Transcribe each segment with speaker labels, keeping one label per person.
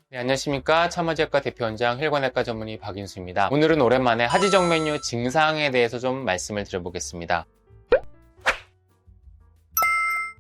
Speaker 1: 네, 안녕하십니까. 참화제약과 대표원장 혈관외과 전문의 박인수입니다. 오늘은 오랜만에 하지정맥류 증상에 대해서 좀 말씀을 드려보겠습니다.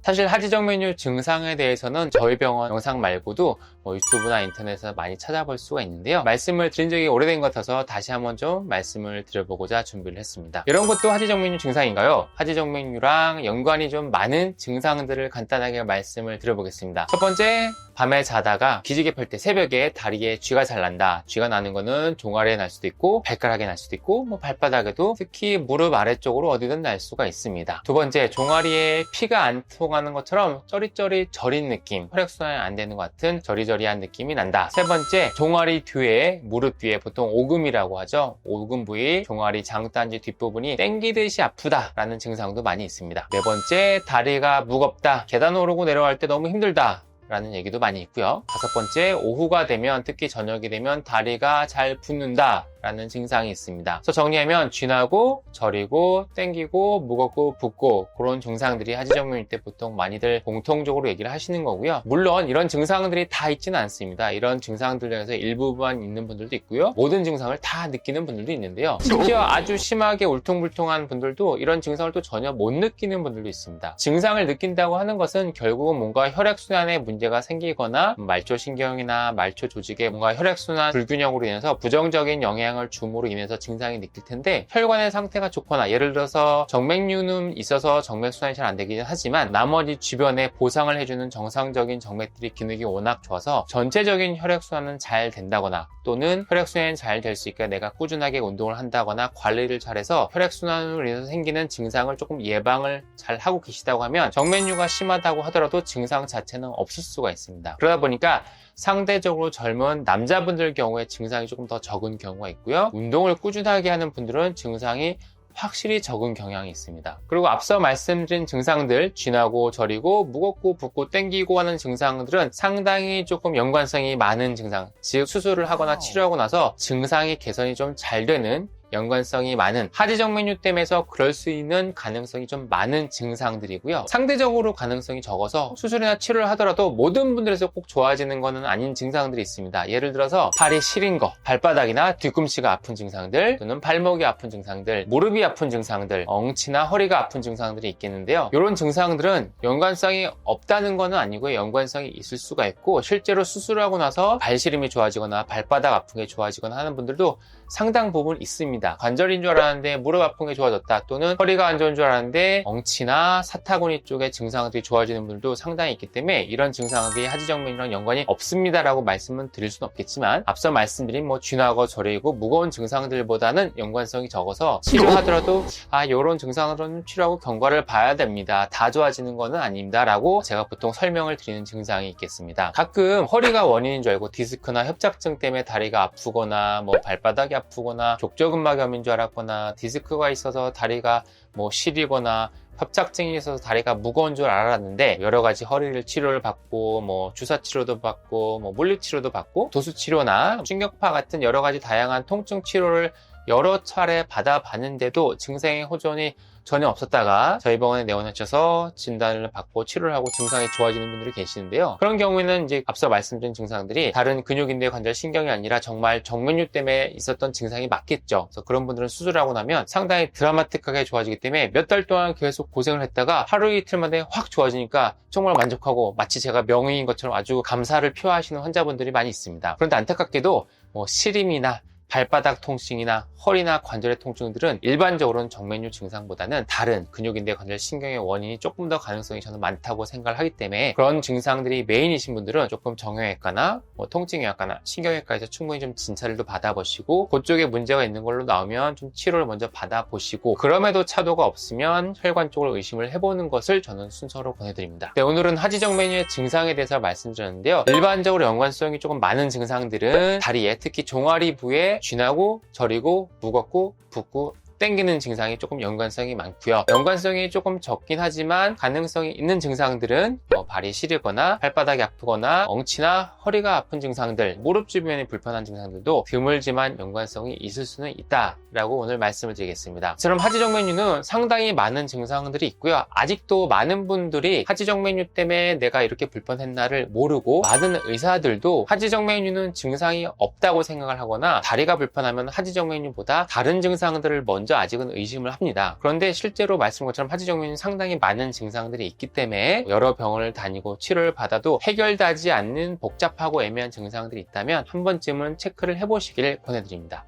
Speaker 1: 사실 하지정맥류 증상에 대해서는 저희 병원 영상 말고도 유튜브나 인터넷에서 많이 찾아볼 수가 있는데요. 말씀을 드린 적이 오래된 것 같아서 다시 한번 좀 말씀을 드려보고자 준비를 했습니다. 이런 것도 하지정맥류 증상인가요? 하지정맥류랑 연관이 좀 많은 증상들을 간단하게 말씀을 드려보겠습니다. 첫 번째, 밤에 자다가 기지개 펼 때 새벽에 다리에 쥐가 잘 난다. 쥐가 나는 거는 종아리에 날 수도 있고 발가락에 날 수도 있고 발바닥에도 특히 무릎 아래쪽으로 어디든 날 수가 있습니다. 두 번째, 종아리에 피가 안 통하는 것처럼 쩌리쩌리 저린 느낌, 혈액순환이 안 되는 것 같은 저리저리한 느낌이 난다. 세 번째, 종아리 뒤에, 무릎 뒤에 보통 오금이라고 하죠. 오금 부위, 종아리 장단지 뒷부분이 땡기듯이 아프다라는 증상도 많이 있습니다. 네 번째, 다리가 무겁다. 계단 오르고 내려갈 때 너무 힘들다 라는 얘기도 많이 있고요. 다섯 번째, 오후가 되면, 특히 저녁이 되면 다리가 잘 붓는다 라는 증상이 있습니다. 그래서 정리하면 쥐나고 저리고 땡기고 무겁고 붓고 그런 증상들이 하지정맥류 때 보통 많이들 공통적으로 얘기를 하시는 거고요. 물론 이런 증상들이 다 있지는 않습니다. 이런 증상들 중에서 일부만 있는 분들도 있고요. 모든 증상을 다 느끼는 분들도 있는데요. 심지어 아주 심하게 울퉁불퉁한 분들도 이런 증상을 또 전혀 못 느끼는 분들도 있습니다. 증상을 느낀다고 하는 것은 결국은 뭔가 혈액순환에 문제가 생기거나 말초신경이나 말초 조직에 뭔가 혈액순환 불균형으로 인해서 부정적인 영향을 줌으로 인해서 증상이 느낄 텐데, 혈관의 상태가 좋거나 예를 들어서 정맥류는 있어서 정맥순환이 잘 안 되긴 하지만 나머지 주변에 보상을 해주는 정상적인 정맥들이 기능이 워낙 좋아서 전체적인 혈액순환은 잘 된다거나, 또는 혈액순환이 잘 될 수 있게 내가 꾸준하게 운동을 한다거나 관리를 잘해서 혈액순환으로 인해서 생기는 증상을 조금 예방을 잘 하고 계시다고 하면 정맥류가 심하다고 하더라도 증상 자체는 없을 수가 있습니다. 그러다 보니까 상대적으로 젊은 남자분들 경우에 증상이 조금 더 적은 경우가 있고요. 운동을 꾸준하게 하는 분들은 증상이 확실히 적은 경향이 있습니다. 그리고 앞서 말씀드린 증상들, 쥐나고 저리고 무겁고 붓고 땡기고 하는 증상들은 상당히 조금 연관성이 많은 증상, 즉 수술을 하거나 치료하고 나서 증상이 개선이 좀 잘 되는, 연관성이 많은, 하지정맥류 때문에서 그럴 수 있는 가능성이 좀 많은 증상들이고요. 상대적으로 가능성이 적어서 수술이나 치료를 하더라도 모든 분들에서 꼭 좋아지는 것은 아닌 증상들이 있습니다. 예를 들어서 팔이 시린 거, 발바닥이나 뒤꿈치가 아픈 증상들, 또는 발목이 아픈 증상들, 무릎이 아픈 증상들, 엉치나 허리가 아픈 증상들이 있겠는데요. 이런 증상들은 연관성이 없다는 것은 아니고요. 연관성이 있을 수가 있고, 실제로 수술하고 나서 발시림이 좋아지거나 발바닥 아픈 게 좋아지거나 하는 분들도 상당 부분 있습니다. 관절인 줄 알았는데 무릎 아픈 게 좋아졌다, 또는 허리가 안 좋은 줄 알았는데 엉치나 사타구니 쪽의 증상들이 좋아지는 분들도 상당히 있기 때문에 이런 증상들이 하지정맥류랑 연관이 없습니다라고 말씀은 드릴 수는 없겠지만, 앞서 말씀드린 쥐나고 저리고 무거운 증상들보다는 연관성이 적어서 치료하더라도 이런 증상으로는 치료하고 경과를 봐야 됩니다, 다 좋아지는 거는 아닙니다 라고 제가 보통 설명을 드리는 증상이 있겠습니다. 가끔 허리가 원인인 줄 알고 디스크나 협착증 때문에 다리가 아프거나 발바닥이 아프거나 족저근막염인 줄 알았거나, 디스크가 있어서 다리가 시리거나 협착증이 있어서 다리가 무거운 줄 알았는데 여러 가지 허리를 치료를 받고 주사 치료도 받고 물리 치료도 받고 도수 치료나 충격파 같은 여러 가지 다양한 통증 치료를 여러 차례 받아봤는데도 증상의 호전이 전혀 없었다가 저희 병원에 내원하셔서 진단을 받고 치료를 하고 증상이 좋아지는 분들이 계시는데요. 그런 경우에는 이제 앞서 말씀드린 증상들이 다른 근육인대 관절 신경이 아니라 정말 정맥류 때문에 있었던 증상이 맞겠죠. 그래서 그런 분들은 수술하고 나면 상당히 드라마틱하게 좋아지기 때문에 몇 달 동안 계속 고생을 했다가 하루 이틀 만에 확 좋아지니까 정말 만족하고 마치 제가 명의인 것처럼 아주 감사를 표하시는 환자분들이 많이 있습니다. 그런데 안타깝게도 시림이나 발바닥 통증이나 허리나 관절의 통증들은 일반적으로는 정맥류 증상보다는 다른 근육인대 관절 신경의 원인이 조금 더 가능성이 저는 많다고 생각을 하기 때문에, 그런 증상들이 메인이신 분들은 조금 정형외과나 통증외과나 신경외과에서 충분히 좀 진찰도 받아보시고, 그쪽에 문제가 있는 걸로 나오면 좀 치료를 먼저 받아보시고, 그럼에도 차도가 없으면 혈관 쪽을 의심을 해보는 것을 저는 순서로 권해드립니다. 네, 오늘은 하지정맥류의 증상에 대해서 말씀드렸는데요. 일반적으로 연관성이 조금 많은 증상들은 다리에, 특히 종아리 부에 쥐나고 저리고 무겁고 붓고 땡기는 증상이 조금 연관성이 많고요. 연관성이 조금 적긴 하지만 가능성이 있는 증상들은 발이 시리거나 발바닥이 아프거나 엉치나 허리가 아픈 증상들, 무릎 주변이 불편한 증상들도 드물지만 연관성이 있을 수는 있다라고 오늘 말씀을 드리겠습니다. 이처럼 하지정맥류는 상당히 많은 증상들이 있고요. 아직도 많은 분들이 하지정맥류 때문에 내가 이렇게 불편했나를 모르고, 많은 의사들도 하지정맥류는 증상이 없다고 생각을 하거나 다리가 불편하면 하지정맥류보다 다른 증상들을 먼저 아직은 의심을 합니다. 그런데 실제로 말씀한 것처럼 하지정맥류는 상당히 많은 증상들이 있기 때문에 여러 병원을 다니고 치료를 받아도 해결되지 않는 복잡하고 애매한 증상들이 있다면 한 번쯤은 체크를 해보시길 권해드립니다.